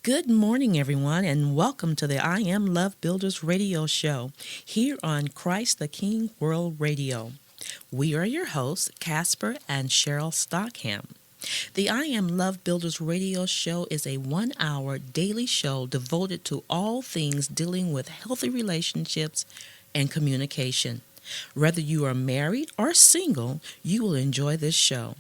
Good morning, everyone, and welcome to the I Am Love Builders radio show here on Christ the King World Radio. We are your hosts, Casper and Cheryl Stockham. The I Am Love Builders radio show is a 1 hour daily show devoted to all things dealing with healthy relationships and communication. Whether you are married or single, you will enjoy this show.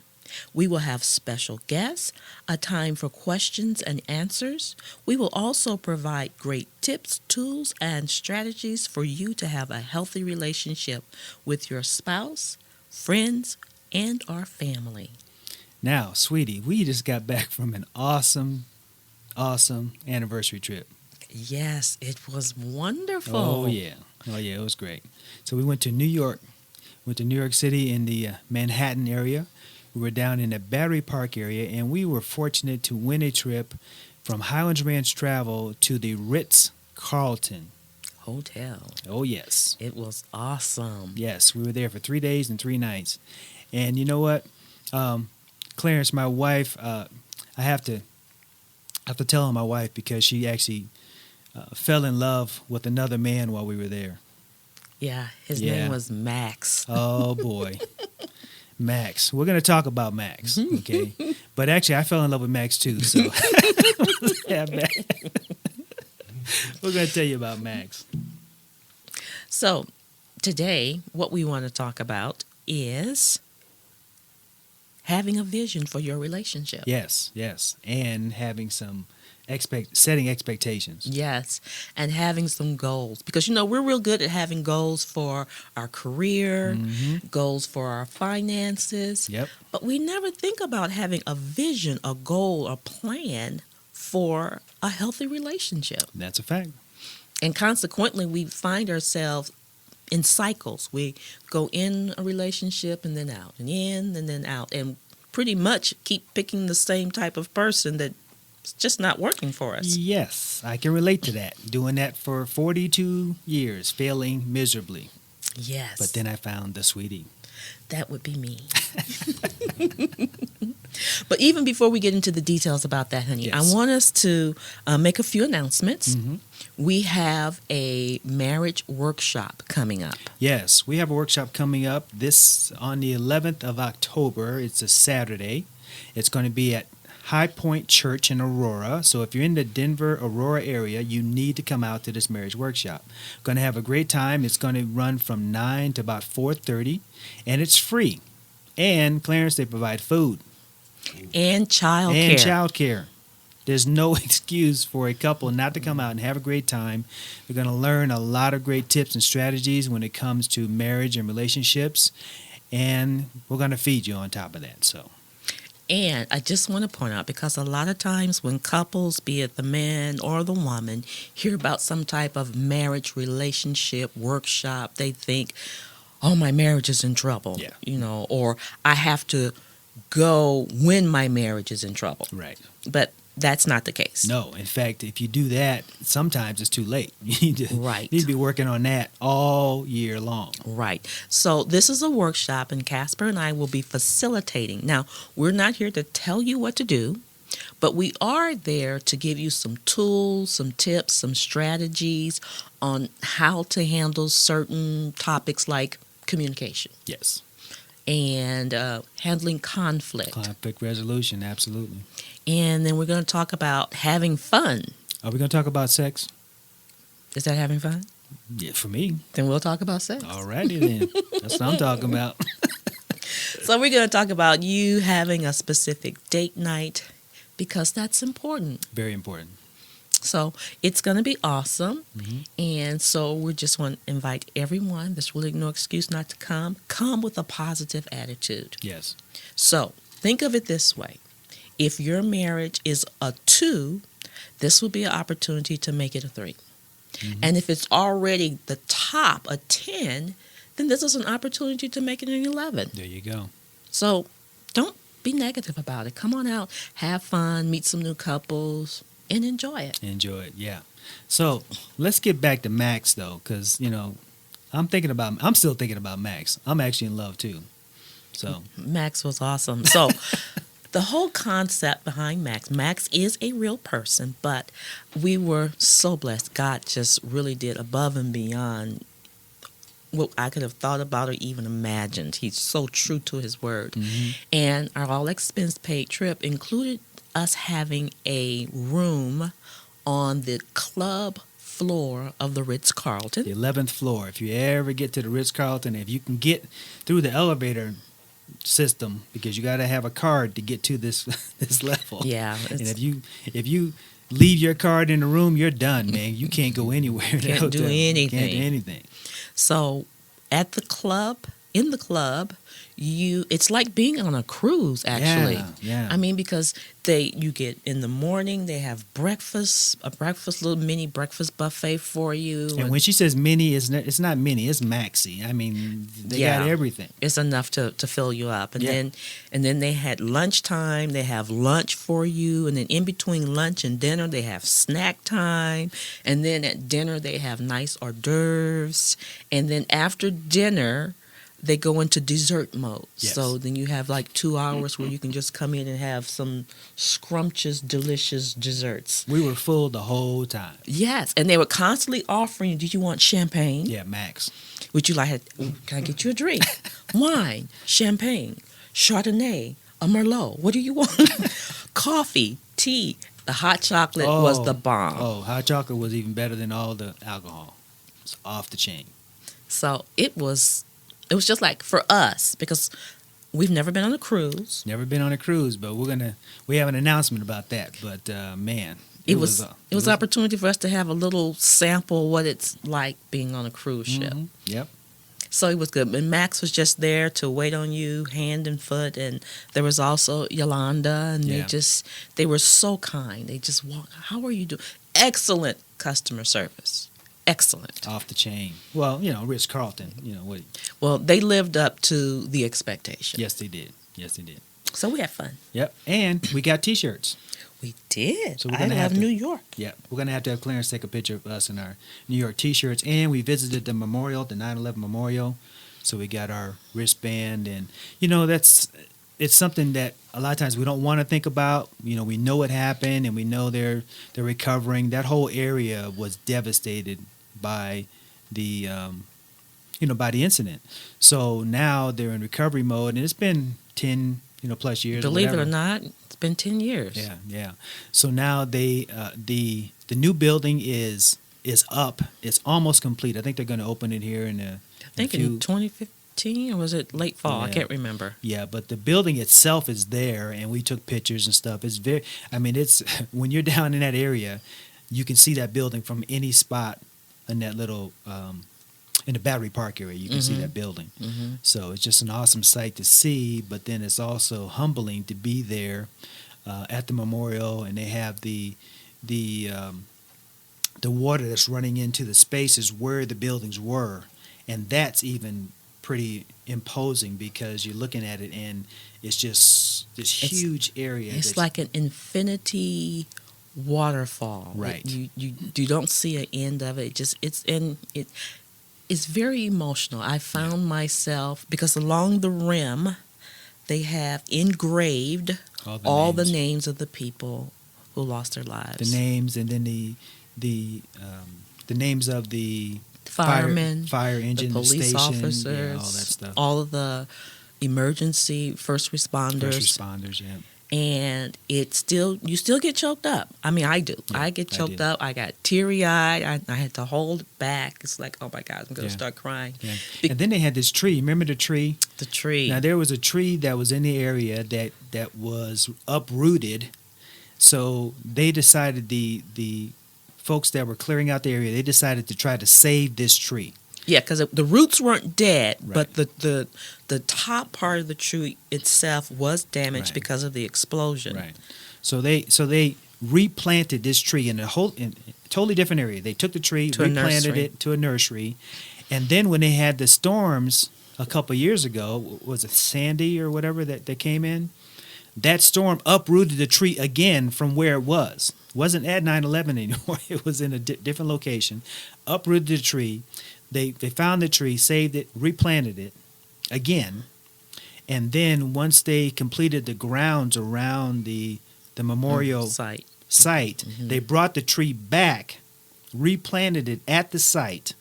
We will have special guests, a time for questions and answers. We will also provide great tips, tools, and strategies for you to have a healthy relationship with your spouse, friends, and our family. Now, sweetie, we just got back from an awesome anniversary trip. Yes, it was wonderful. Oh yeah, it was great. So we went to New York, City in the Manhattan area. We were down in the Battery Park area, and we were fortunate to win a trip from Highlands Ranch Travel to the Ritz-Carlton Hotel. Oh yes, It was awesome. yes, we were there for 3 days and 3 nights. And you know what, Clarence, my wife, I have to tell on my wife because she actually fell in love with another man while we were there. Yeah, his Yeah. name was Max. Oh boy, Max. We're gonna talk about Max, okay? But actually, I fell in love with Max too. So yeah, Max. We're gonna tell you about Max. So, today, what we want to talk about is having a vision for your relationship. Yes, and having some setting expectations. Yes, and having some goals. Because, we're real good at having goals for our career, goals for our finances, Yep. but we never think about having a vision, a goal, a plan for a healthy relationship. That's a fact. And consequently, we find ourselves in cycles. We go in a relationship and then out, and in and then out, and pretty much keep picking the same type of person that's just not working for us. Yes, I can relate to that. Doing that for 42 years, failing miserably. Yes. But then I found the sweetie. That would be me. But even before we get into the details about that, honey, Yes. I want us to make a few announcements. Mm-hmm. We have a marriage workshop coming up. Yes, we have a workshop coming up this on the 11th of October. It's a Saturday. It's going to be at High Point Church in Aurora. So if you're in the Denver, Aurora area, you need to come out to this marriage workshop. Going to have a great time. It's going to run from 9 to about 4:30, and it's free. And Clarence, they provide food And child and care. child care. There's no excuse for a couple not to come out and have a great time. We're going to learn a lot of great tips and strategies when it comes to marriage and relationships, and we're going to feed you on top of that. So, And I just want to point out, because a lot of times when couples, be it the man or the woman, hear about some type of marriage relationship workshop, they think, oh, my marriage is in trouble. Yeah. Or I have to go when my marriage is in trouble. right. But that's not the case. No, in fact, if you do that, sometimes it's too late. You need to, Right. you need to be working on that all year long. Right. So this is a workshop, and Casper and I will be facilitating. Now, we're not here to tell you what to do, but we are there to give you some tools, some tips, some strategies on how to handle certain topics like communication Yes. and handling conflict. Conflict resolution, absolutely. And then we're going to talk about having fun. Are we going to talk about sex? Is that having fun? Yeah, for me. Then we'll talk about sex. All righty then. That's what I'm talking about. So we're going to talk about you having a specific date night, because that's important. Very important. So it's going to be awesome. Mm-hmm. And so we just want to invite everyone. There's really no excuse not to come. Come with a positive attitude. Yes. So think of it this way. If your marriage is a 2, this will be an opportunity to make it a 3. Mm-hmm. And if it's already the top, a 10, then this is an opportunity to make it an 11. There you go. So don't be negative about it. Come on out, have fun, meet some new couples, and enjoy it. Enjoy it, yeah. So let's get back to Max, though, because, I'm still thinking about Max. I'm actually in love, too. So Max was awesome. So The whole concept behind Max is a real person, but we were so blessed. God just really did above and beyond what I could have thought about or even imagined. He's so true to his word. Hmm. And our all expense paid trip included us having a room on the club floor of the Ritz Carlton. The 11th floor. If you ever get to the Ritz Carlton, if you can get through the elevator system, because you got to have a card to get to this this level. Yeah. And if you leave your card in the room, you're done, man. You can't go anywhere. in the Can't do hotel. anything. Can't do anything. So at the club, in the club, it's like being on a cruise actually. Yeah. I mean, because you get in the morning, they have a little mini breakfast buffet for you. And when she says mini, it's not mini, it's maxi. I mean, they got everything. It's enough to fill you up. And Yeah. then they had lunchtime, they have lunch for you, and then in between lunch and dinner they have snack time, and then at dinner they have nice hors d'oeuvres, and then after dinner they go into dessert mode. Yes. So then you have like 2 hours where you can just come in and have some scrumptious, delicious desserts. We were full the whole time. Yes, and they were constantly offering, did you want champagne? Yeah, max. Would you like, can I get you a drink? Wine, champagne, Chardonnay, a Merlot. What do you want? Coffee, tea. The hot chocolate was the bomb. Oh, hot chocolate was even better than all the alcohol. It's off the chain. So it was just like for us, because we've never been on a cruise. Never been on a cruise, but we have an announcement about that. But man, It was an opportunity for us to have a little sample what it's like being on a cruise ship. Mhm. Yep. So it was good. And Max was just there to wait on you, hand and foot. And there was also Yolanda, and Yeah. they were so kind. They just walked. How are you doing? Excellent customer service. Excellent. Off the chain. Well, Ritz Carlton. What? Well, they lived up to the expectation. Yes, they did. Yes, they did. So we had fun. Yep. And we got T-shirts. We did. So we're I gonna love have to- New York. Yep. We're gonna have to have Clarence take a picture of us in our New York T-shirts, and we visited the memorial, the 9/11 memorial. So we got our wristband, and it's something that a lot of times we don't want to think about. We know what happened, and we know they're recovering. That whole area was devastated by the by the incident. So now they're in recovery mode, and it's been 10 plus years. Believe it whatever. or not, it's been 10 years. Yeah. So now the new building is up. It's almost complete. I think they're going to open it here in I think in 2015, or was it late fall? I Yeah. can't remember. Yeah, but the building itself is there, and we took pictures and stuff. It's it's when you're down in that area, you can see that building from any spot in that little in the Battery Park area. You can see that building. Mm-hmm. So it's just an awesome sight to see, but then it's also humbling to be there at the memorial, and they have the water that's running into the spaces where the buildings were, and that's even pretty imposing because you're looking at it and it's just this huge area. It's like an infinity waterfall. Right. You don't see an end of it. It's very emotional. I found myself, because along the rim they have engraved all the names of the people who lost their lives. The names, and then the names of the firemen, fire engine, the police station, officers, all that stuff. all of the emergency first responders. First responders, yeah. And you still get choked up. I mean, I do. Yeah, I get choked did. up. I got teary-eyed. I had to hold it back. It's like, oh my God, I'm going to Yeah. start crying. Yeah. And then they had this tree. Remember the tree? The tree. Now there was a tree that was in the area that was uprooted. So they decided the folks that were clearing out the area, they decided to try to save this tree. Yeah, because the roots weren't dead, Right. but the top part of the tree itself was damaged Right. because of the explosion. Right. So they replanted this tree in a totally different area. They took the tree, To a replanted nursery. it to a nursery, and then when they had the storms a couple years ago, was it Sandy or whatever that came in? That storm uprooted the tree again from where it was. It wasn't at 9/11 anymore. It was in a different location. Uprooted the tree. They found the tree, saved it, replanted it again, And then once they completed the grounds around the memorial Site. they brought the tree back, replanted it at the site,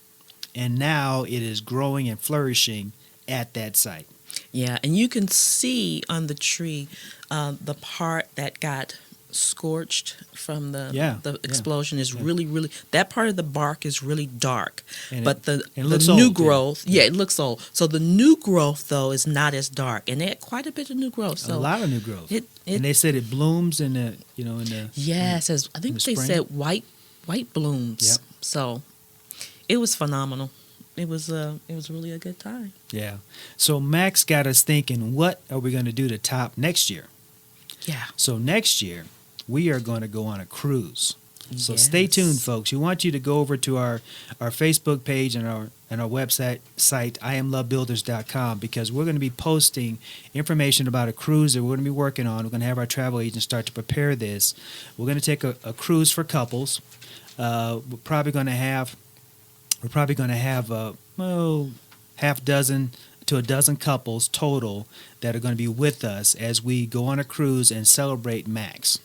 and now it is growing and flourishing at that site. Yeah, and you can see on the tree the part that got scorched from the explosion is really that part of the bark is really dark, And but the looks new old, too. growth, it looks old. So the new growth though is not as dark, and they had quite a bit of new growth. So A lot of new growth. it And they said it blooms in the yes, as I think the they spring? said white blooms. Yep. So it was phenomenal. It was really a good time. Yeah. So Max got us thinking, what are we going to do to top next year? Yeah. So next year, we are going to go on a cruise. So Yes. stay tuned, folks. We want you to go over to our Facebook page and our website site, IAMLBbuilders.com, because we're going to be posting information about a cruise that we're going to be working on. We're going to have our travel agents start to prepare this. We're going to take a cruise for couples. We're probably going to have half dozen to a dozen couples total that are going to be with us as we go on a cruise and celebrate Max.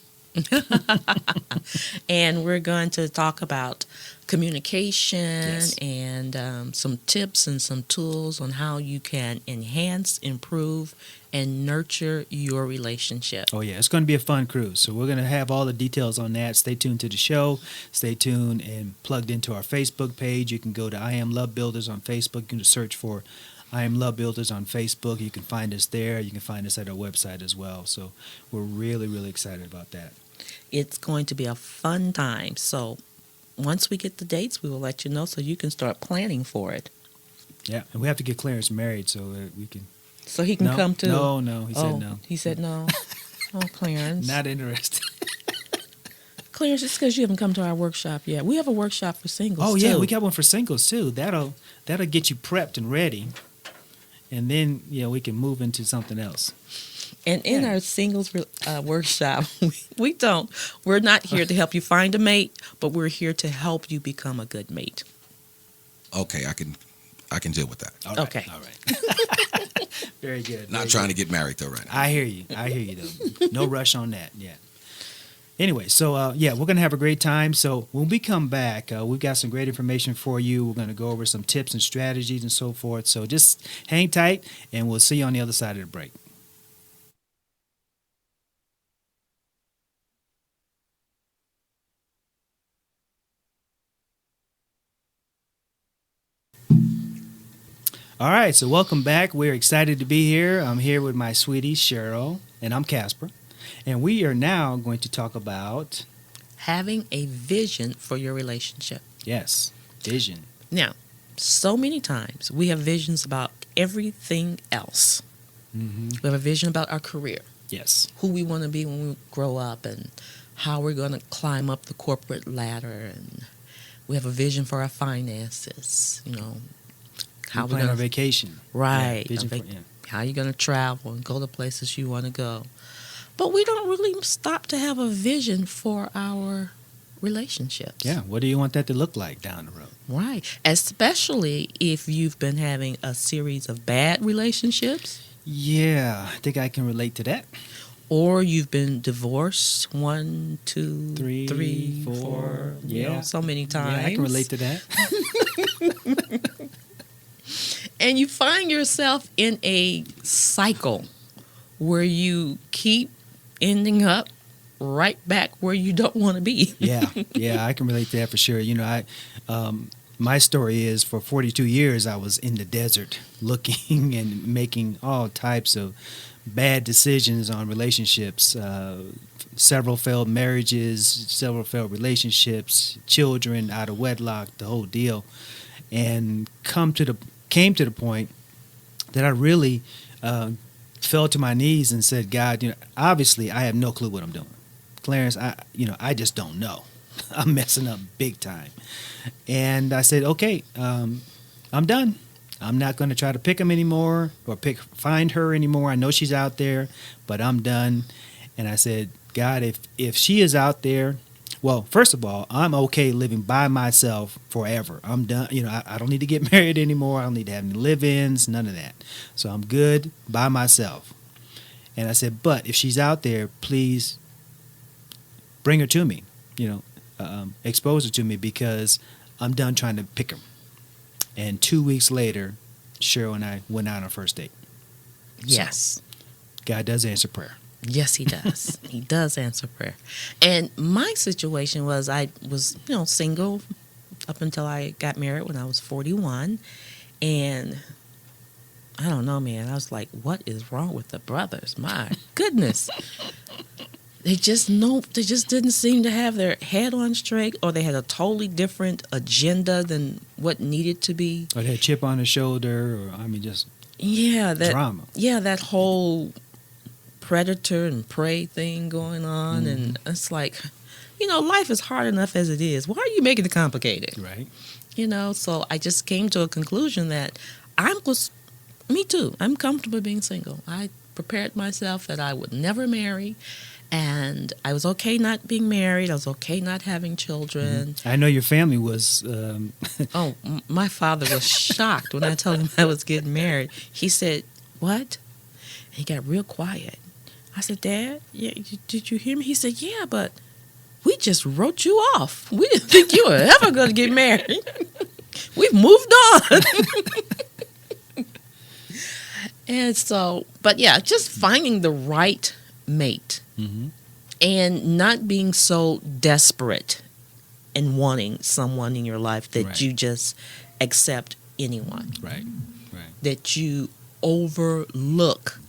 And we're going to talk about communication Yes. and some tips and some tools on how you can enhance, improve, and nurture your relationship. Oh, yeah, it's going to be a fun cruise. So we're going to have all the details on that. Stay tuned to the show. Stay tuned and plugged into our Facebook page. You can go to I Am Love Builders on Facebook. You can search for I Am Love Builders on Facebook. You can find us there. You can find us at our website as well. So we're really, really excited about that. It's going to be a fun time. So once we get the dates, we will let you know so you can start planning for it. Yeah, and we have to get Clarence married so that we can. So he can come too. No, he said no. He said no. Oh, Clarence. Not interested. Clarence, it's because you haven't come to our workshop yet. We have a workshop for singles, Oh, yeah, too. we got one for singles, too. That'll get you prepped and ready. And then, we can move into something else. And in Yeah. our singles workshop, we're not here to help you find a mate, but we're here to help you become a good mate. Okay, I can deal with that. All right, Okay. All right. Very good. Not trying to get married though right now. I hear you, though. No rush on that yet. Anyway, so, we're going to have a great time. So when we come back, we've got some great information for you. We're going to go over some tips and strategies and so forth. So just hang tight, and we'll see you on the other side of the break. All right, so welcome back. We're excited to be here. I'm here with my sweetie, Cheryl, and I'm Casper. And we are now going to talk about, Having a vision for your relationship. yes, vision. Now, so many times we have visions about everything else. Mm-hmm. We have a vision about our career, Yes. who we want to be when we grow up, and how we're going to climb up the corporate ladder. And we have a vision for our finances, how we we're plan our going to vacation. right, Yeah, vision a for, yeah. how you're going to travel and go to places you want to go. But we don't really stop to have a vision for our relationships. Yeah, what do you want that to look like down the road? Right. Especially if you've been having a series of bad relationships, Yeah, I think I can relate to that. or you've been divorced 1, 2, Three, 3, four, 4, yeah. so many times. Yeah, I can relate to that. And you find yourself in a cycle where you keep ending up right back where you don't want to be. Yeah, I can relate to that for sure. My story is for 42 years I was in the desert looking and making all types of bad decisions on relationships. Several failed marriages, several failed relationships, children out of wedlock, the whole deal, and came to the point that I really fell to my knees and said, God, obviously I have no clue what I'm doing. Clarence, I just don't know. I'm messing up big time. And I said, okay, I'm done. I'm not going to try to pick him anymore or find her anymore. I know she's out there, but I'm done. And I said, God, if she is out there Well, first of all, I'm okay living by myself forever. I'm done. I don't need to get married anymore. I don't need to have any live-ins, none of that. So I'm good by myself. And I said, but if she's out there, please bring her to me. Expose her to me, because I'm done trying to pick her. And 2 weeks later, Cheryl and I went out on our first date. Yes. God does answer prayer. Yes, he does. He does answer prayer. And my situation was, I was, single up until I got married when I was 41. And I don't know, man. I was like, what is wrong with the brothers? My goodness. They just didn't seem to have their head on straight, or they had a totally different agenda than what needed to be. Or they had a chip on their shoulder, or just drama. Yeah, that whole predator and prey thing going on. And it's like, life is hard enough as it is. Why are you making it complicated? Right. So I just came to a conclusion that me too. I'm comfortable being single. I prepared myself that I would never marry. And I was okay not being married. I was okay not having children. I know your family was... My father was shocked when I told him I was getting married. He said, what? And he got real quiet. I said, Dad, did you hear me? He said, yeah, but we just wrote you off. We didn't think you were ever going to get married. We've moved on. And so, but yeah, just finding the right mate. Mm-hmm. And not being so desperate and wanting someone in your life that Right. you just accept anyone. Right. That you overlook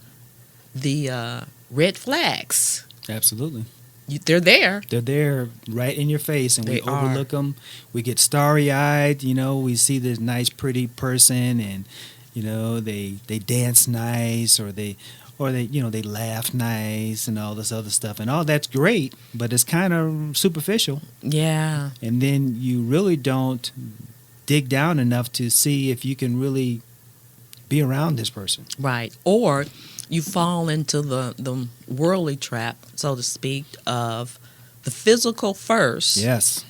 the red flags. Absolutely. They're there. They're there right in your face, and we They are. overlook them. We get starry-eyed, we see this nice, pretty person, and, they dance nice, or they laugh nice and all this other stuff. And all that's great, but it's kind of superficial. Yeah. And then you really don't dig down enough to see if you can really be around this person. Right. Or you fall into the worldly trap, so to speak, of the physical first. Yes.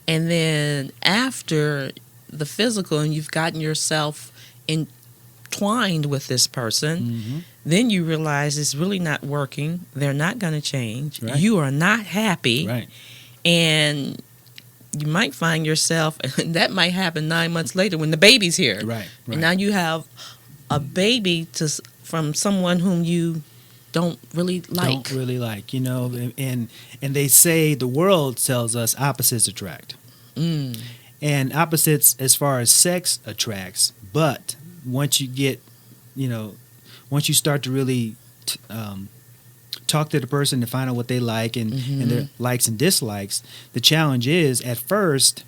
And then after the physical, and you've gotten yourself entwined with this person, Mm-hmm. then you realize it's really not working. They're not going to change. Right. You are not happy. Right. And you might find yourself, and that might happen 9 months later when the baby's here. Right. And now you have a baby from someone whom you don't really like. Don't really like, and they say, the world tells us opposites attract. Mm. And opposites as far as sex attracts, but once you get, once you start to really talk to the person to find out what they like and their likes and dislikes, the challenge is, at first,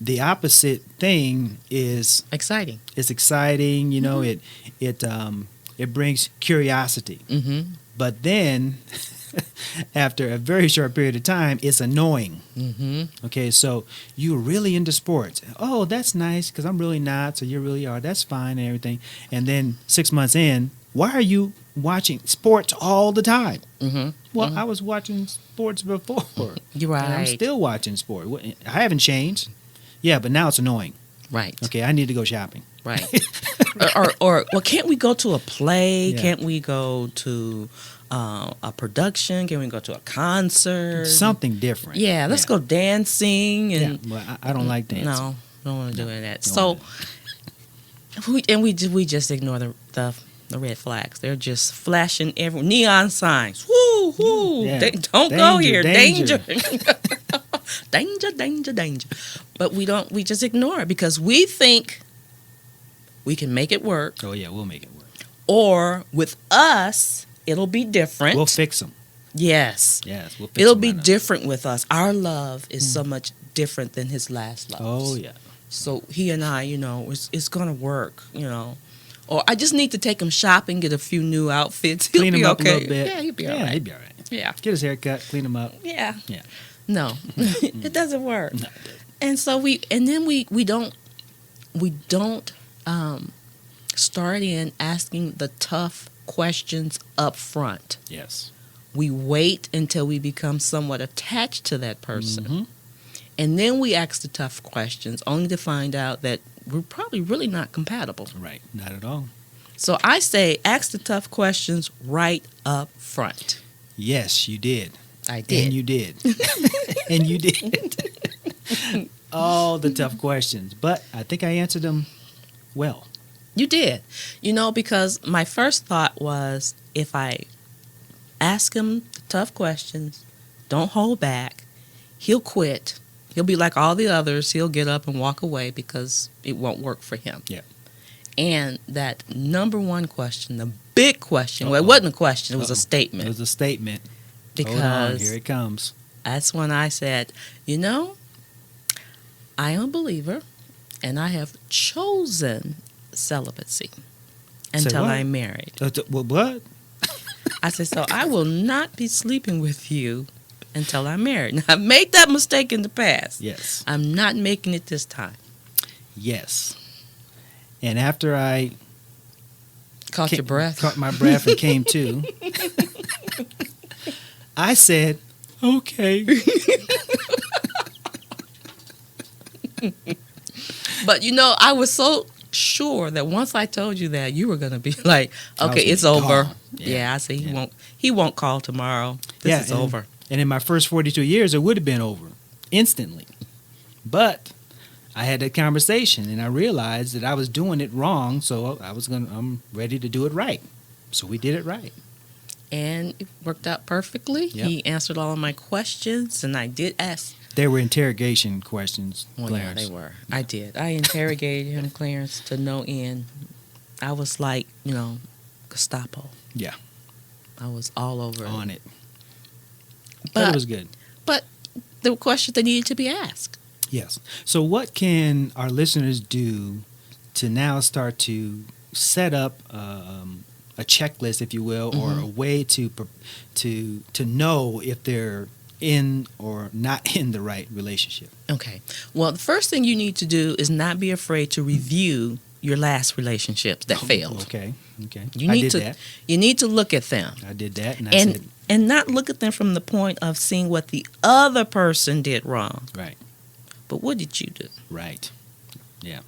the opposite thing is Exciting. It's exciting, it brings curiosity. Mm-hmm. But then, after a very short period of time, it's annoying. Mm-hmm. Okay, so you're really into sports. Oh, that's nice, because I'm really not, so you really are. That's fine and everything. And then 6 months in, why are you watching sports all the time? Mm-hmm. Well, I was watching sports before. You're right. And I'm still watching sport. I haven't changed. Yeah, but now it's annoying. Right. Okay, I need to go shopping. Right. or can't we go to a play? Yeah. Can't we go to a production? Can we go to a concert? Something different. Yeah, let's go dancing. And Yeah, well, I don't like dancing. No, don't want to do any of that. Don't So, want we just ignore the red flags. They're just flashing every neon signs. Woo, woo! Yeah. Don't go here. Danger. Danger. But we just ignore it because we think we can make it work, Oh, yeah, we'll make it work. or with us, it'll be different. We'll fix them. Yes. Yes, we'll fix It'll 'em be right up. different with us. Our love is so much different than his last love. Oh, yeah. So he and I, it's going to work, Or I just need to take him shopping, get a few new outfits. He'll Clean be him up okay. a little bit. Yeah, he'll be all Yeah, right. he'd be all right. Yeah. Get his hair cut, clean him up. Yeah. Yeah. No, it doesn't work. No. And so we don't start in asking the tough questions up front. Yes. We wait until we become somewhat attached to that person. Mhm. And then we ask the tough questions, only to find out that we're probably really not compatible. Right. Not at all. So I say ask the tough questions right up front. Yes, you did. I did. And you did. And you did. All the tough questions. But I think I answered them well. You did. Because my first thought was if I ask him the tough questions, don't hold back, he'll quit. He'll be like all the others. He'll get up and walk away because it won't work for him. Yeah. And that number one question, the big question, well, it wasn't a question, it was a statement. It was a statement. Hold on, Because here it comes. that's when I said, I am a believer and I have chosen celibacy until what? I'm married. What? I said, so I will not be sleeping with you until I'm married. Now, I've made that mistake in the past. Yes. I'm not making it this time. Yes. And after I Caught your breath? caught my breath and came to, I said, okay. But I was so sure that once I told you that, you were going to be like, I was okay, gonna it's be over. gone. Yeah, I said Yeah. he won't call tomorrow. This is and, over. And in my first 42 years, it would have been over instantly. But I had that conversation and I realized that I was doing it wrong. So I'm ready to do it right. So we did it right. And it worked out perfectly. Yep. He answered all of my questions, and I did ask. There were interrogation questions, Well, Clarence. yeah, they were. I did. I interrogated him, Clarence, to no end. I was like, Gestapo. Yeah. I was all over On it. But But it was good. there were questions that needed to be asked. Yes. So what can our listeners do to now start to set up a checklist, if you will, or a way to know if they're in or not in the right relationship? Okay. Well, the first thing you need to do is not be afraid to review your last relationships that failed. Okay. You I need did to that. You need to look at them. I did that, and I said, And not look at them from the point of seeing what the other person did wrong. right, But what did you do? right, yeah.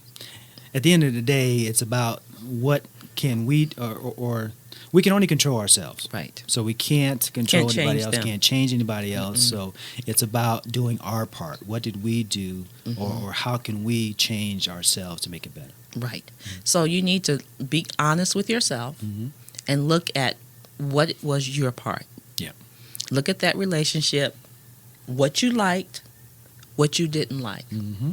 At the end of the day, it's about what can we or we can only control ourselves. Right. So we can't control Can't anybody change else, them. can't change anybody else. So it's about doing our part. What did we do, or how can we change ourselves to make it better? Right. So you need to be honest with yourself and look at what was your part. Yeah. Look at that relationship, what you liked, what you didn't like. Mm-hmm.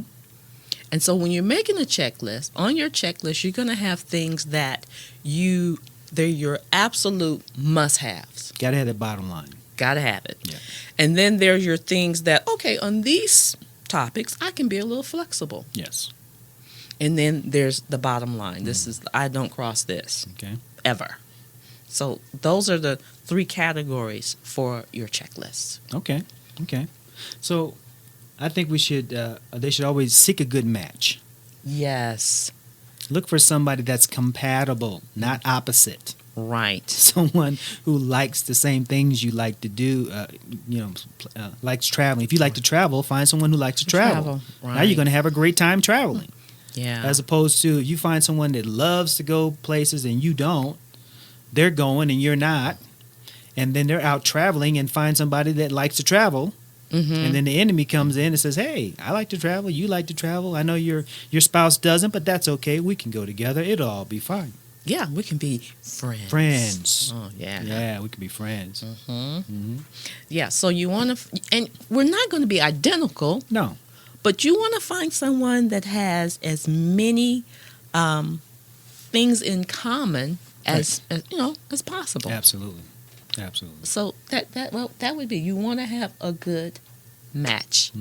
And so when you're making a checklist, on your checklist, you're going to have things that they're your absolute must-haves. Got to have that bottom line. Got to have it. Yeah. And then there's your things that, okay, on these topics, I can be a little flexible. Yes. And then there's the bottom line. This is, I don't cross this Okay. ever. So those are the 3 categories for your checklist. Okay. So I think they should always seek a good match. Yes. Look for somebody that's compatible, not opposite. Right. Someone who likes the same things you like to do, likes traveling. If you like to travel, find someone who likes to travel. Right. Now you're going to have a great time traveling. Yeah. As opposed to you find someone that loves to go places and you don't. They're going and you're not. And then they're out traveling and find somebody that likes to travel. And then the enemy comes in and says, hey, I like to travel. You like to travel. I know your spouse doesn't, but that's okay. We can go together. It'll all be fine. Yeah, we can be friends. Friends. Oh, yeah. Yeah, we can be friends. Yeah, so you want to, and we're not going to be identical, No. but you want to find someone that has as many things in common as possible. Absolutely. So that would be, you want to have a good match.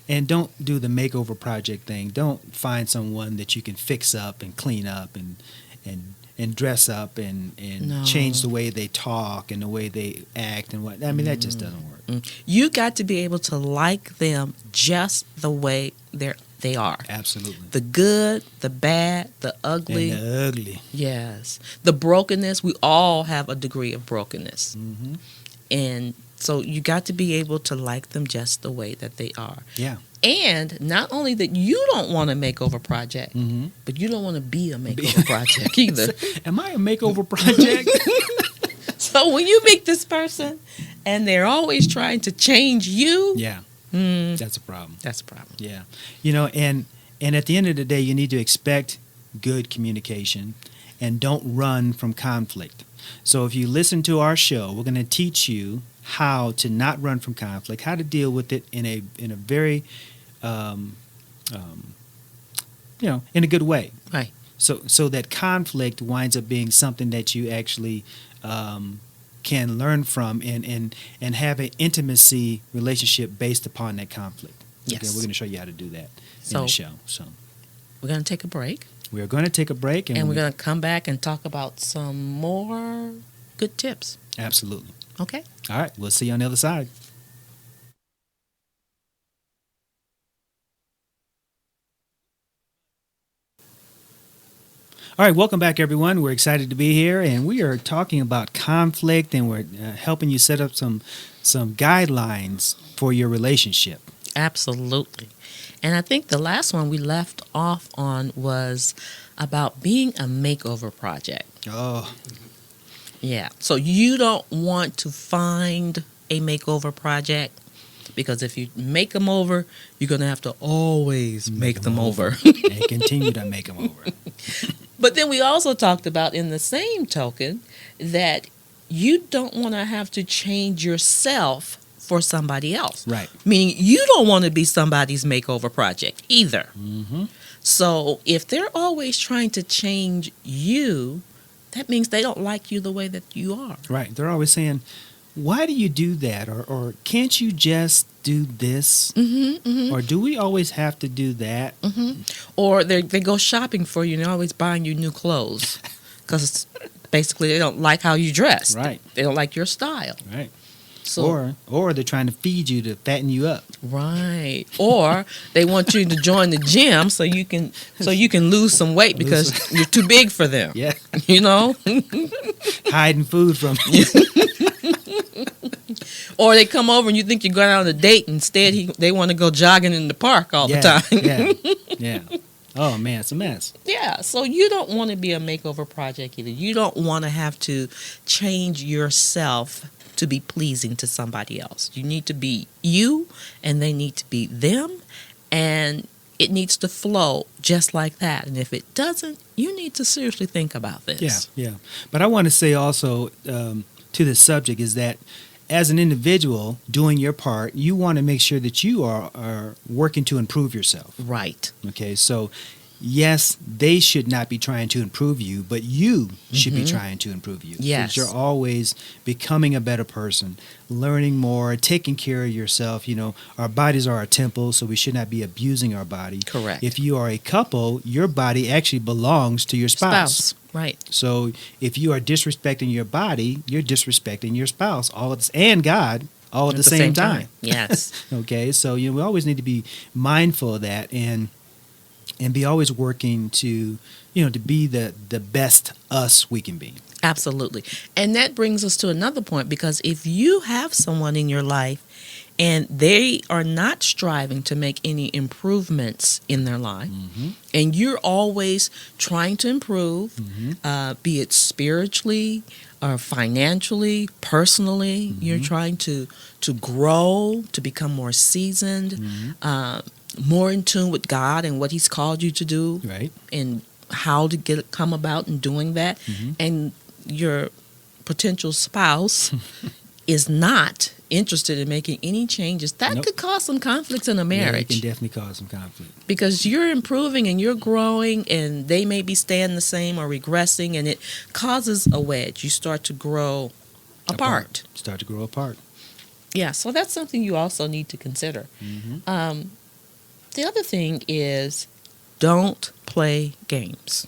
And don't do the makeover project thing. Don't find someone that you can fix up and clean up and dress up and No. change the way they talk and the way they act and what. I mean, that just doesn't work. You got to be able to like them just the way they're they are. Absolutely. The good, the bad, the ugly. And the ugly. Yes. The brokenness, we all have a degree of brokenness. Mm-hmm. And so you got to be able to like them just the way that they are. Yeah. And not only that you don't want a makeover project, Mm-hmm. but you don't want to be a makeover project either. Am I a makeover project? So when you meet this person and they're always trying to change you, Yeah. mm, That's a problem. that's a problem. Yeah. And at the end of the day, you need to expect good communication and don't run from conflict. So if you listen to our show, we're going to teach you how to not run from conflict, how to deal with it in a very in a good way. Right. So that conflict winds up being something that you actually can learn from and have an intimacy relationship based upon that conflict. Yes. Okay, we're going to show you how to do that in So- the show. So We're going to take a break, we're going to take a break and we're going to come back and talk about some more good tips. absolutely. Okay? All right, we'll see you on the other side. All right, welcome back, everyone. We're excited to be here, and we are talking about conflict, and we're helping you set up some guidelines for your relationship. Absolutely. And I think the last one we left off on was about being a makeover project. Oh, Yeah. So you don't want to find a makeover project, because if you make them over, you're going to have to always make them over. and continue to make them over. But then we also talked about, in the same token, that you don't want to have to change yourself for somebody else. Right. Meaning you don't want to be somebody's makeover project either. Mm-hmm. So if they're always trying to change you, that means they don't like you the way that you are. Right. They're always saying, why do you do that? Or can't you just do this? Mm-hmm, mm-hmm, Or do we always have to do that? mm-hmm. Or they go shopping for you and they're always buying you new clothes because basically they don't like how you dress. Right. They don't like your style. Right. So, Or they're trying to feed you to fatten you up. right. Or they want you to join the gym so you can lose some weight because you're too big for them. Yeah. You know? Hiding food from Or they come over and you think you're going out on a date, instead they want to go jogging in the park all the time. Yeah. Oh man, it's a mess. Yeah, so you don't want to be a makeover project either. You don't want to have to change yourself to be pleasing to somebody else. You need to be you, and they need to be them, and it needs to flow just like that. And if it doesn't, you need to seriously think about this. Yeah. But I want to say also to this subject is that as an individual doing your part, you want to make sure that you are working to improve yourself. Right. Okay, so yes, they should not be trying to improve you, but you should be trying to improve you. Yes. You're always becoming a better person, learning more, taking care of yourself. You know, our bodies are our temple, so we should not be abusing our body. Correct. If you are a couple, your body actually belongs to your spouse. Right. So if you are disrespecting your body, you're disrespecting your spouse and God all at the same time. Yes. Okay, so we always need to be mindful of that and be always working to be the best us we can be. Absolutely. And that brings us to another point, because if you have someone in your life and they are not striving to make any improvements in their life, and you're always trying to improve, be it spiritually or financially, personally, you're trying to grow, to become more seasoned, more in tune with God and what He's called you to do, Right. and how to come about in doing that, and your potential spouse is not interested in making any changes, that Nope. could cause some conflicts in a Yeah, it marriage, can definitely cause some conflict. because you're improving and you're growing and they may be staying the same or regressing, and it causes a wedge. You start to grow apart. Start to grow apart. Yeah, so that's something you also need to consider. The other thing is, don't play games.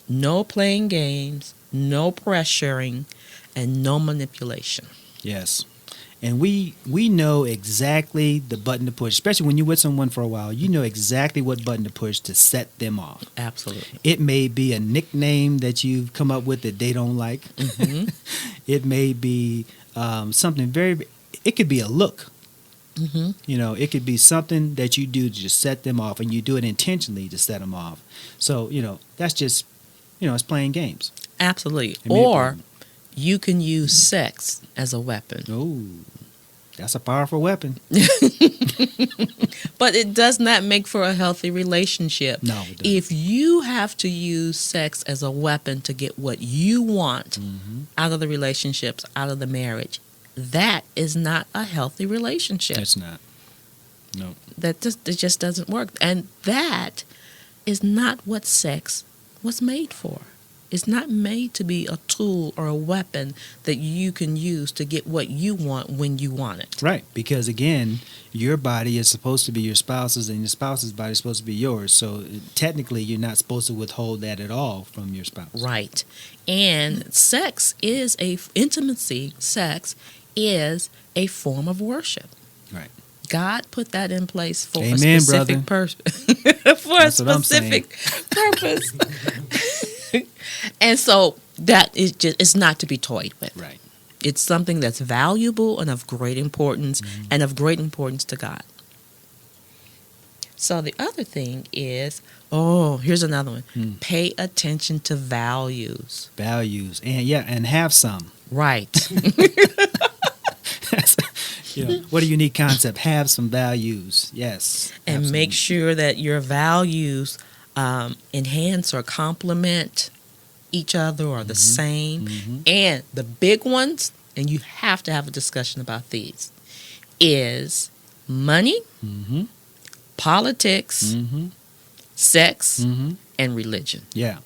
No playing games, no pressuring, and no manipulation. Yes. And we know exactly the button to push, especially when you're with someone for a while. You know exactly what button to push to set them off. Absolutely. It may be a nickname that you've come up with that they don't like. Mm-hmm. It may be something very. It could be a look. Mm-hmm. You know, it could be something that you do to just set them off, and you do it intentionally to set them off. So, you know, that's just, you know, it's playing games. Absolutely. It may Or you can use sex as a weapon. Oh, that's a powerful weapon. But it does not make for a healthy relationship. No, it doesn't. If you have to use sex as a weapon to get what you want out of the relationships, out of the marriage, that is not a healthy relationship. It's not. No. It just doesn't work. And that is not what sex was made for. It's not made to be a tool or a weapon that you can use to get what you want when you want it. Right, because again, your body is supposed to be your spouse's, and your spouse's body is supposed to be yours. So technically, you're not supposed to withhold that at all from your spouse. Right. And sex is intimacy, sex is a form of worship. Right. God put that in place for Amen, a specific purpose. For That's a what I'm specific purpose. And so that is just, it's not to be toyed with. Right. It's something that's valuable and of great importance, and of great importance to God. So the other thing is, here's another one. Pay attention to values. Values, and have some. Right. You know, what a unique concept. Have some values. Yes. And absolutely. make sure that your values enhance or complement each other or the same. And the big ones, and you have to have a discussion about these, is money, politics, sex, and religion. Yeah.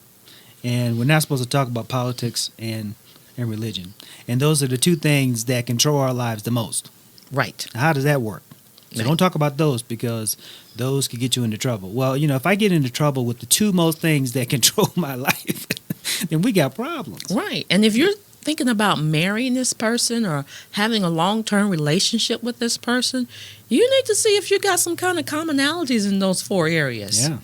And we're not supposed to talk about politics and religion. And those are the two things that control our lives the most. Right. Now, how does that work? So don't talk about those, because those could get you into trouble. Well, you know, if I get into trouble with the two most things that control my life, then we got problems. Right. And if you're thinking about marrying this person or having a long-term relationship with this person, you need to see if you got some kind of commonalities in those four areas. Yeah.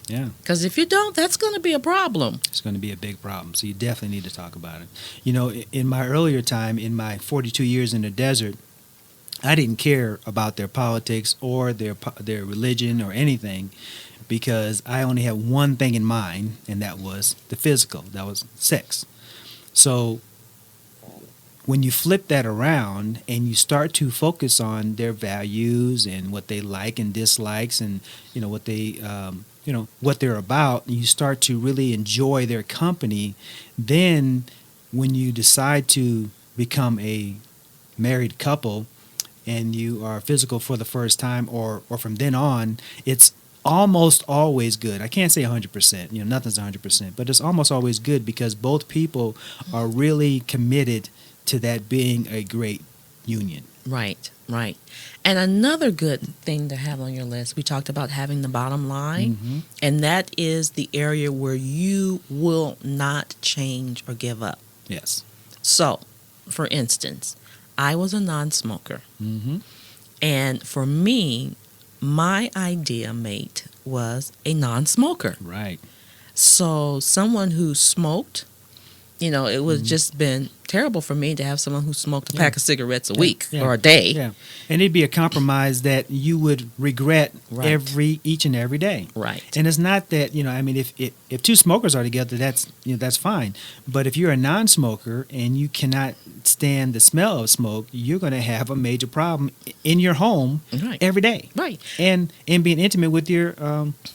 Yeah. Because if you don't, that's going to be a problem. It's going to be a big problem. So you definitely need to talk about it. You know, in my earlier time, in my 42 years in the desert, I didn't care about their politics or their religion or anything, because I only had one thing in mind, and that was the physical. That was sex. So when you flip that around and you start to focus on their values and what they like and dislikes, and you know what they what they're about, and you start to really enjoy their company, then when you decide to become a married couple and you are physical for the first time, or from then on, it's almost always good. I can't say 100%, you know, nothing's 100%, but it's almost always good, because both people are really committed to that being a great union. Right, right. And another good thing to have on your list, we talked about having the bottom line, and that is the area where you will not change or give up. Yes. So, for instance, I was a non-smoker, and for me, my idea mate was a non-smoker. Right. So someone who smoked, you know, it was just been terrible for me to have someone who smoked a pack of cigarettes a week or a day. Yeah. And it'd be a compromise that you would regret each and every day. Right. And it's not that, you know, I mean, if two smokers are together, that's fine. But if you're a non-smoker and you cannot stand the smell of smoke, you're going to have a major problem in your home every day. Right. And being intimate with your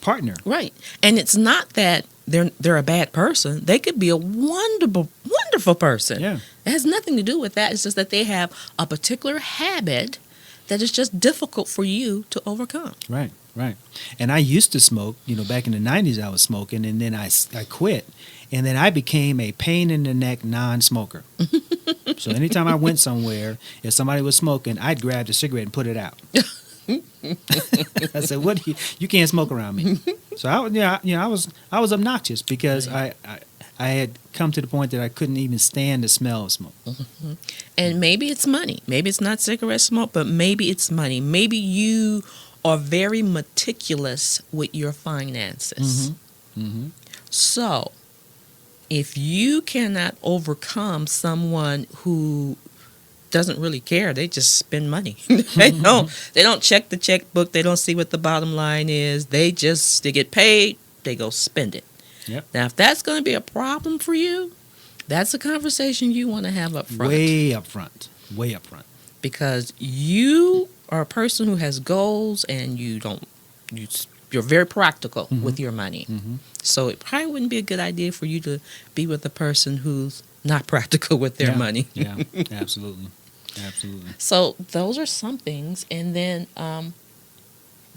partner. Right. And it's not that they're a bad person. They could be a wonderful person. Yeah. It has nothing to do with that. It's just that they have a particular habit that is just difficult for you to overcome. Right, right. And I used to smoke, you know, back in the 90s I was smoking, and then I quit. And then I became a pain in the neck non-smoker. So anytime I went somewhere, if somebody was smoking, I'd grab the cigarette and put it out. I said, "What? You can't smoke around me." So I was obnoxious, because I I had come to the point that I couldn't even stand the smell of smoke. And maybe it's money. Maybe it's not cigarette smoke, but maybe it's money. Maybe you are very meticulous with your finances. So, if you cannot overcome someone who doesn't really care, they just spend money. They don't check the checkbook, they don't see what the bottom line is. They get paid, they go spend it. Yep. Now, if that's going to be a problem for you, that's a conversation you want to have up front. Way up front. Because you are a person who has goals and you're very practical with your money. So it probably wouldn't be a good idea for you to be with a person who's not practical with their money. Yeah, absolutely. So those are some things. And then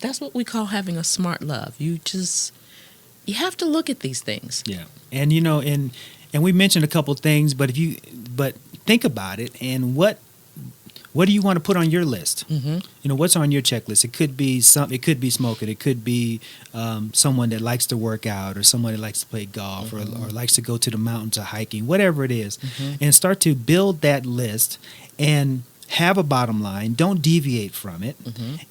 that's what we call having a smart love. You have to look at these things. Yeah. And and we mentioned a couple things, but think about it, and what do you want to put on your list? What's on your checklist? It could be smoking. It could be someone that likes to work out, or someone that likes to play golf, or likes to go to the mountains or hiking, whatever it is. And start to build that list and have a bottom line. Don't deviate from it,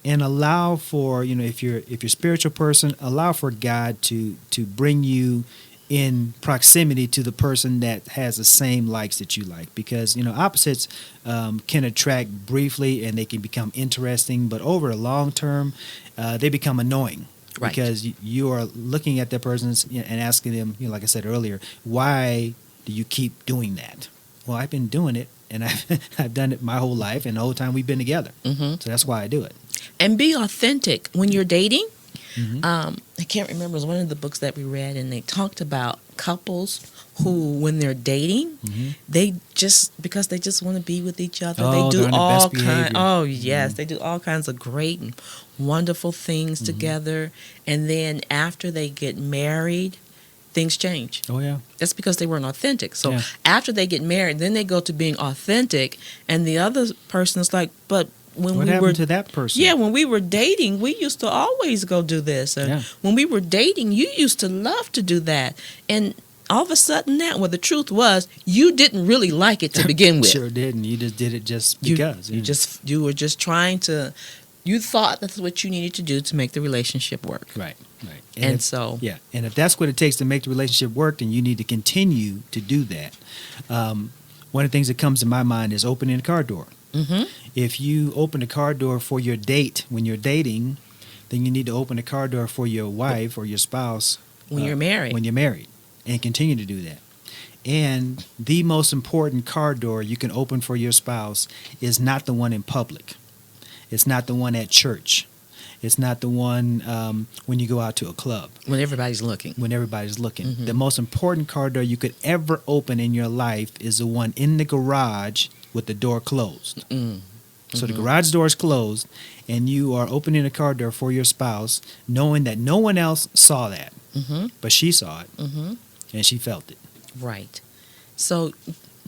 and allow for, if you're a spiritual person, allow for God to bring you in proximity to the person that has the same likes that you like, because opposites can attract briefly and they can become interesting, but over a long term they become annoying. Right. Because you are looking at that person and asking them, like I said earlier, why do you keep doing that? Well, I've been doing it, and I've done it my whole life, and the whole time we've been together. So that's why I do it. And be authentic when you're dating. I can't remember, it was one of the books that we read, and they talked about couples who, when they're dating, they because they just want to be with each other, they do all kinds. Oh yes, they do all kinds of great and wonderful things together, and then after they get married, things change. Oh yeah, that's because they weren't authentic. So after they get married, then they go to being authentic, and the other person is like, but what happened to that person? Yeah, when we were dating, we used to always go do this. And when we were dating, you used to love to do that. And all of a sudden now, the truth was, you didn't really like it to begin with. Sure didn't. You just did it just because. You were just trying to, you thought that's what you needed to do to make the relationship work. Right. And if that's what it takes to make the relationship work, then you need to continue to do that. One of the things that comes to my mind is opening the car door. If you open the car door for your date when you're dating, then you need to open the car door for your wife or your spouse when you're married. When you're married, and continue to do that. And the most important car door you can open for your spouse is not the one in public. It's not the one at church. It's not the one when you go out to a club. When everybody's looking. The most important car door you could ever open in your life is the one in the garage with the door closed. So the garage door is closed, and you are opening a car door for your spouse, knowing that no one else saw that, but she saw it, and she felt it. Right. So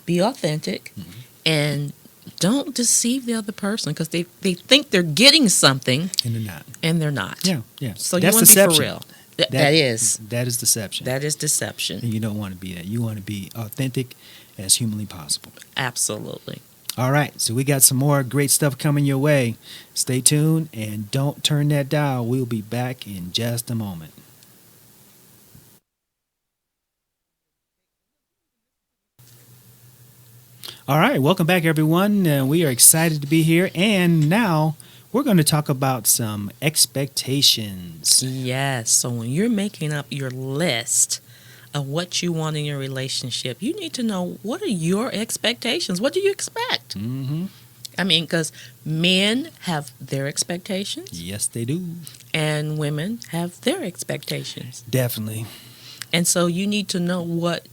be authentic, and don't deceive the other person, because they think they're getting something, and they're not. Yeah. So that's, you want to be for real. That is deception. That is deception. And you don't want to be that. You want to be authentic as humanly possible. Absolutely. All right, so we got some more great stuff coming your way. Stay tuned and don't turn that dial. We'll be back in just a moment. All right, welcome back, everyone. We are excited to be here, and now we're going to talk about some expectations. Yes, so when you're making up your list of what you want in your relationship, you need to know, what are your expectations? What do you expect? I mean, because men have their expectations. Yes, they do. And women have their expectations. Definitely. And so you need to know what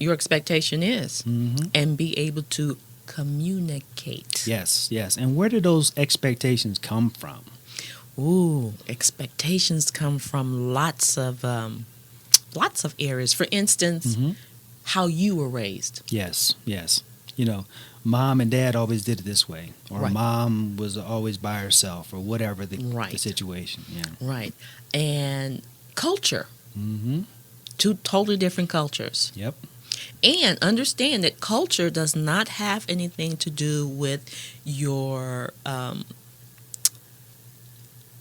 your expectation is and be able to communicate. Yes. And where do those expectations come from? Expectations come from lots of areas. For instance, how you were raised. Yes. Mom and dad always did it this way, or mom was always by herself, or whatever the situation. Yeah. Right. And culture. Two totally different cultures. Yep. And understand that culture does not have anything to do with your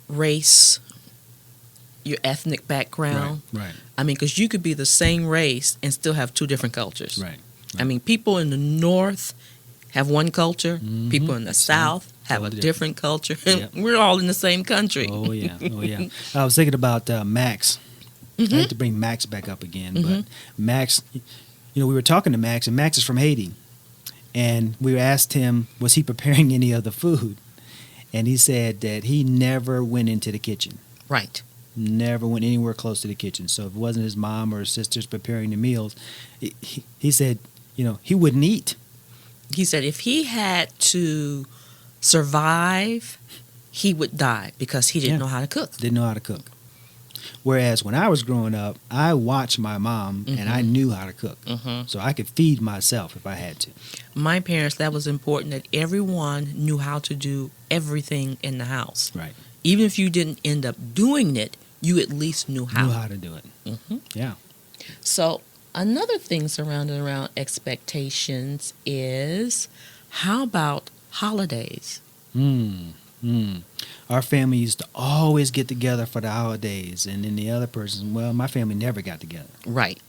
race, your ethnic background. Right. I mean, because you could be the same race and still have two different cultures. Right. I mean, people in the North have one culture. Mhm. People in the South have Totally a different culture. Yep. We're all in the same country. Oh yeah. Oh yeah. I was thinking about Max. I hate to bring Max back up again, but Max, we were talking to Max, and Max is from Haiti, and we asked him, was he preparing any of the food, and he said that he never went into the kitchen. Right. Never went anywhere close to the kitchen. So if it wasn't his mom or his sisters preparing the meals, he said, he wouldn't eat. He said if he had to survive, he would die because he didn't know how to cook. Didn't know how to cook. Whereas when I was growing up, I watched my mom and I knew how to cook. So I could feed myself if I had to. My parents, that was important, that everyone knew how to do everything in the house. Right. Even if you didn't end up doing it, you at least knew how. Knew how to do it. Yeah. So another thing surrounding around expectations is, how about holidays? Our family used to always get together for the holidays, and then the other person, well, my family never got together. Right.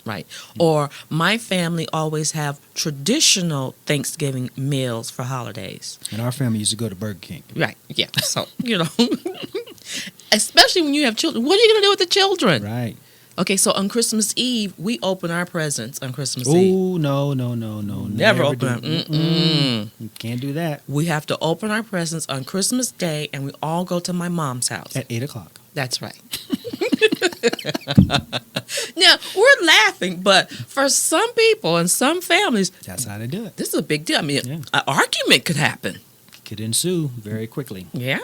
Or my family always have traditional Thanksgiving meals for holidays. And our family used to go to Burger King. Right, yeah. So, especially when you have children. What are you going to do with the children? Right. Okay, so on Christmas Eve, we open our presents on Christmas Eve. Oh, no. Never open them. You can't do that. We have to open our presents on Christmas Day, and we all go to my mom's house. At 8 o'clock. That's right. Now, we're laughing, but for some people and some families, That's how they do it. this is a big deal. I mean, Yeah. an argument could happen. Could ensue very quickly. Yeah.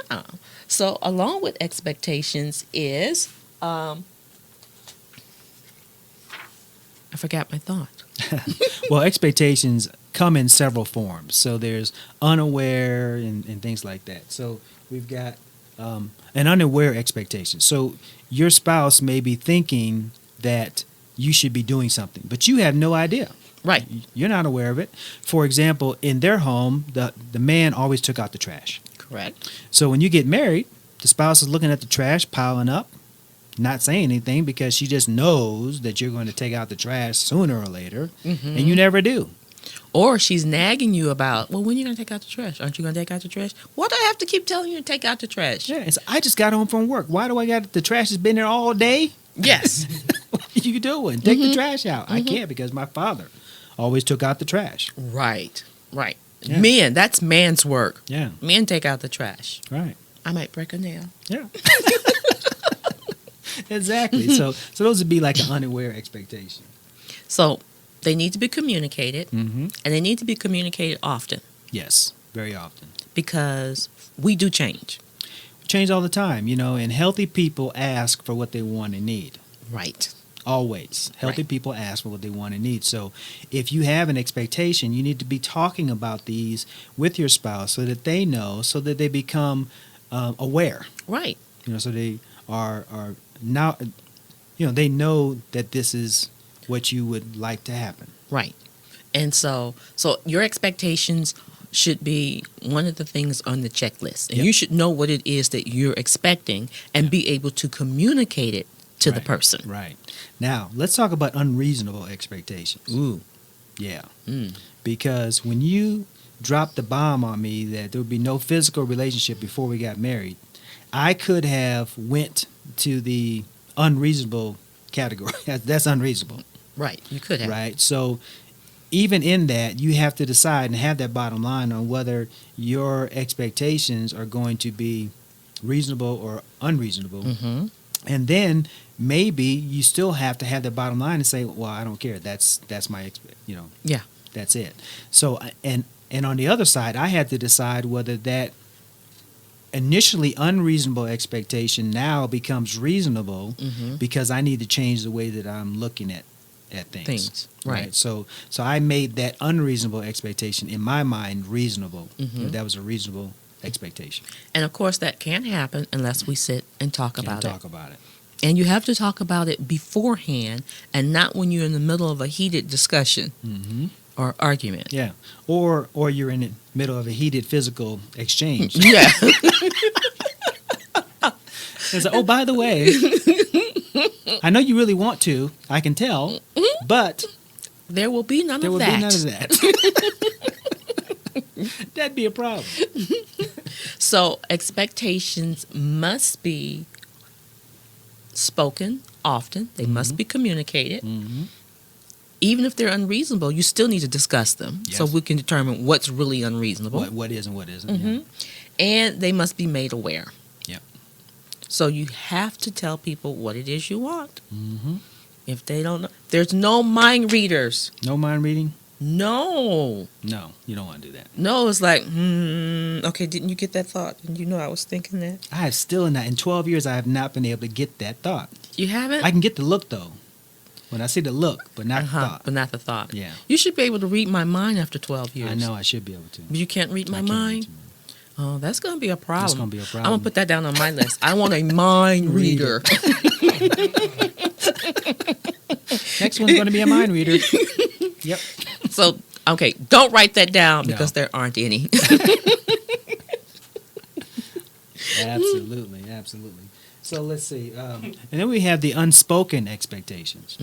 So, along with expectations is, I forgot my thought. Well, expectations come in several forms. So there's unaware and things like that. So we've got an unaware expectation. So your spouse may be thinking that you should be doing something, but you have no idea. Right. You're not aware of it. For example, in their home, the man always took out the trash. Correct. So when you get married, the spouse is looking at the trash piling up, not saying anything because she just knows that you're going to take out the trash sooner or later, and you never do. Or she's nagging you about, well, when are you going to take out the trash? Aren't you going to take out the trash? Why do I have to keep telling you to take out the trash? Yeah, it's, I just got home from work. Why do I got the trash has been there all day? Yes. What are you doing? Take the trash out. I can't because my father always took out the trash. Right. Yeah. Men, that's man's work. Yeah, Men take out the trash. right. I might break a nail. Yeah. Exactly. So those would be like an unaware expectation. So they need to be communicated, Mm-hmm. and they need to be communicated often, Yes, very often. because we do change. We change all the time, and healthy people ask for what they want and need. Right. Always. Healthy Right. people ask for what they want and need. So if you have an expectation, you need to be talking about these with your spouse so that they know, so that they become aware. Right. So they are now, they know that this is what you would like to happen. Right. And so your expectations should be one of the things on the checklist. And Yep. you should know what it is that you're expecting and be able to communicate it to the Right. person. Right. Now, let's talk about unreasonable expectations. Ooh. Yeah. Mm. Because when you dropped the bomb on me that there would be no physical relationship before we got married, I could have went to the unreasonable category. That's unreasonable, Right. You could have. right? So even in that, you have to decide and have that bottom line on whether your expectations are going to be reasonable or unreasonable. Mm-hmm. And then maybe you still have to have the bottom line and say, well, I don't care. That's my, Yeah. that's it. So, and on the other side, I had to decide whether that initially unreasonable expectation now becomes reasonable Mm-hmm. because I need to change the way that I'm looking at things. Right. So I made that unreasonable expectation in my mind reasonable. Mhm. That was a reasonable expectation. And of course, that can't happen unless we sit and talk Can't about talk it. about it. And you have to talk about it beforehand and not when you're in the middle of a heated discussion Mm-hmm. or argument. Yeah. Or you're in the middle of a heated physical exchange. Yeah. It's like, oh, by the way, I know you really want to. I can tell, but There will be none there of will that. be none of that. That'd be a problem. So expectations must be spoken often. They must be communicated. Mm-hmm. Even if they're unreasonable, you still need to discuss them so Yes. we can determine what's really unreasonable. What is and what isn't. Mhm. And they must be made aware. Yep. So you have to tell people what it is you want. Yeah. Mm-hmm. If they don't know, there's no mind readers. No mind reading? No. No, you don't want to do that. No, it's like, okay, didn't you get that thought? Didn't you know I was thinking that? I have still in 12 years, I have not been able to get that thought. You haven't? I can get the look though. When I see the look, but not the thought. But not the thought. Yeah. You should be able to read my mind after 12 years. I know I should be able to. But you can't read my I can't mind? read your mind. Oh, that's going to be a problem. That's gonna be a I'm problem. going to put that down on my list. I want a mind reader. Next one's going to be a mind reader. Yep. So, okay, don't write that down No. because there aren't any. Absolutely, absolutely. So let's see. And then we have the unspoken expectations.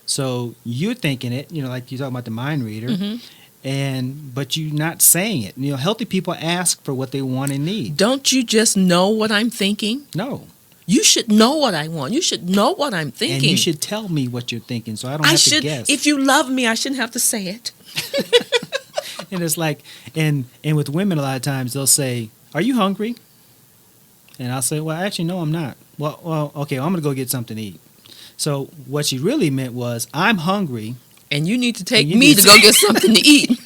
So you're thinking it, like you're talking about the mind reader, but you're not saying it. Healthy people ask for what they want and need. Don't you just know what I'm thinking? No. You should know what I want. You should know what I'm thinking. And you should tell me what you're thinking so I don't I have to should, guess. if you love me, I shouldn't have to say it. And it's like, and with women a lot of times they'll say, "Are you hungry?" And I'll say, "Well, actually, no, I'm not." Well, okay, I'm going to go get something to eat. So what she really meant was, "I'm hungry." And you need to take And you me need to to- go get something to eat.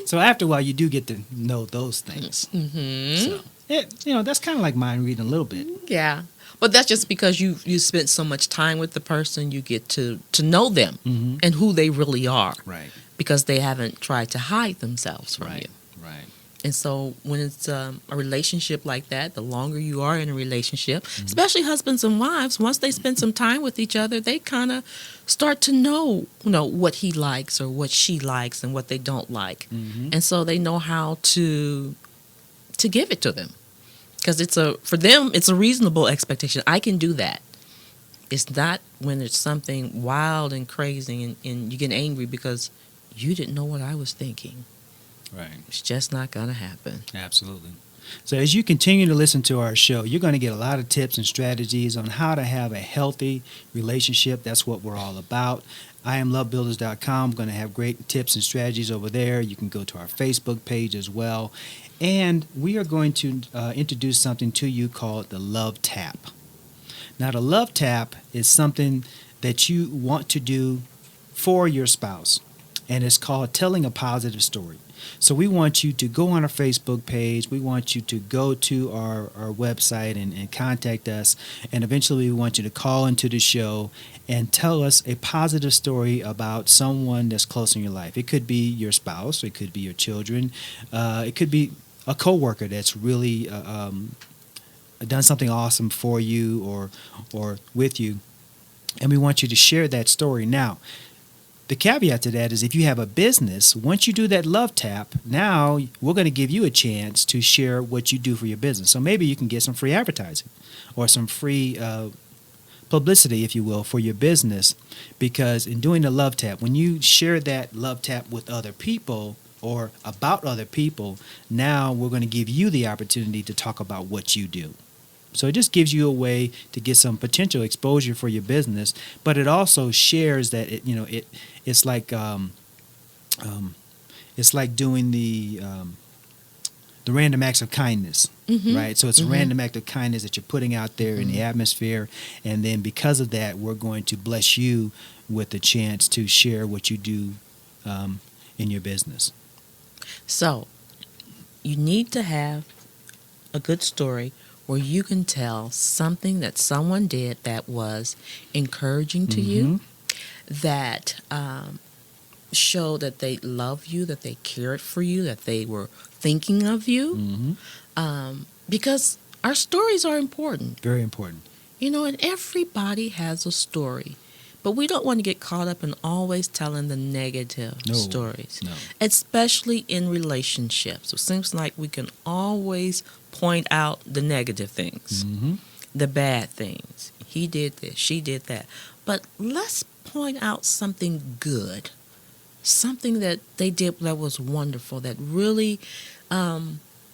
So after a while, you do get to know those things. So that's kind of like mind reading a little bit. Yeah. But that's just because you spent so much time with the person, you get to know them Mm-hmm. and who they really are Right. because they haven't tried to hide themselves from you. Right. And so when it's a relationship like that, the longer you are in a relationship, especially husbands and wives, once they spend some time with each other, they kind of start to know, what he likes or what she likes and what they don't like. Mm-hmm. And so they know how to give it to them. Because for them, it's a reasonable expectation. I can do that. It's not when it's something wild and crazy and you get angry because you didn't know what I was thinking. Right. It's just not going to happen. Absolutely. So as you continue to listen to our show, you're going to get a lot of tips and strategies on how to have a healthy relationship. That's what we're all about. IAMLoveBuilders.com. We're going to have great tips and strategies over there. You can go to our Facebook page as well. And we are going to introduce something to you called the Love Tap. Now, the Love Tap is something that you want to do for your spouse, and it's called telling a positive story. So we want you to go on our Facebook page. We want you to go to our website and contact us. And eventually we want you to call into the show and tell us a positive story about someone that's close in your life. It could be your spouse. It could be your children. It could be a coworker that's really done something awesome for you or with you. And we want you to share that story. Now, the caveat to that is if you have a business, once you do that Love Tap, now we're going to give you a chance to share what you do for your business. So maybe you can get some free advertising or some free publicity, if you will, for your business. Because in doing the Love Tap, when you share that Love Tap with other people or about other people, now we're going to give you the opportunity to talk about what you do. So it just gives you a way to get some potential exposure for your business, but it also shares that it's like doing the random acts of kindness, right? So it's a random act of kindness that you're putting out there in the atmosphere, and then because of that, we're going to bless you with the chance to share what you do in your business. So you need to have a good story where you can tell something that someone did that was encouraging to you, that showed that they love you, that they cared for you, that they were thinking of you. Because Our stories are important. Very important. You know, and everybody has a story. But we don't want to get caught up in always telling the negative stories, No. especially in relationships. It seems like we can always point out the negative things, Mm-hmm. the bad things. He did this, she did that. But let's point out something good, something that they did that was wonderful, that really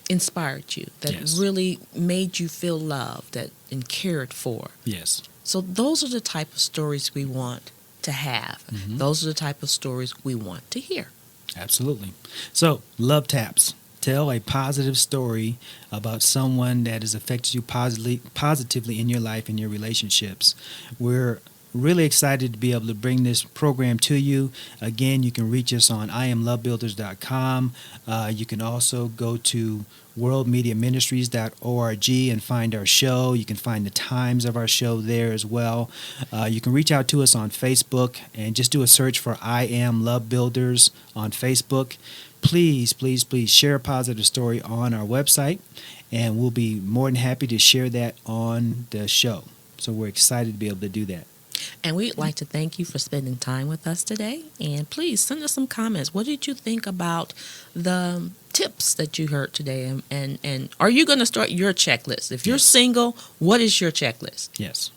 inspired you, that Yes. really made you feel loved and cared for. Yes. So those are the type of stories we want to have. Mhm. Those are the type of stories we want to hear. Absolutely. So, love taps. Tell a positive story about someone that has affected you positively in your life and your relationships. We're really excited to be able to bring this program to you. Again, you can reach us on IAMLBbuilders.com. You can also go to worldmediaministries.org and find our show. You can find the times of our show there as well. You can reach out to us on Facebook and just do a search for I Am Love Builders on Facebook. Please, please, please share a positive story on our website, and we'll be more than happy to share that on the show. So we're excited to be able to do that. And we'd like to thank you for spending time with us today. And please send us some comments. What did you think about the tips that you heard today? And are you going to start your checklist? If you're Yes. single, what is your checklist? Yes,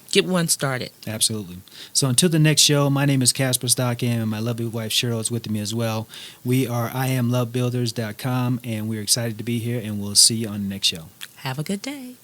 Get one started. absolutely. So until the next show, my name is Casper Stockham, and my lovely wife Cheryl is with me as well. We are IAMLoveBuilders.com, and we're excited to be here, and we'll see you on the next show. Have a good day.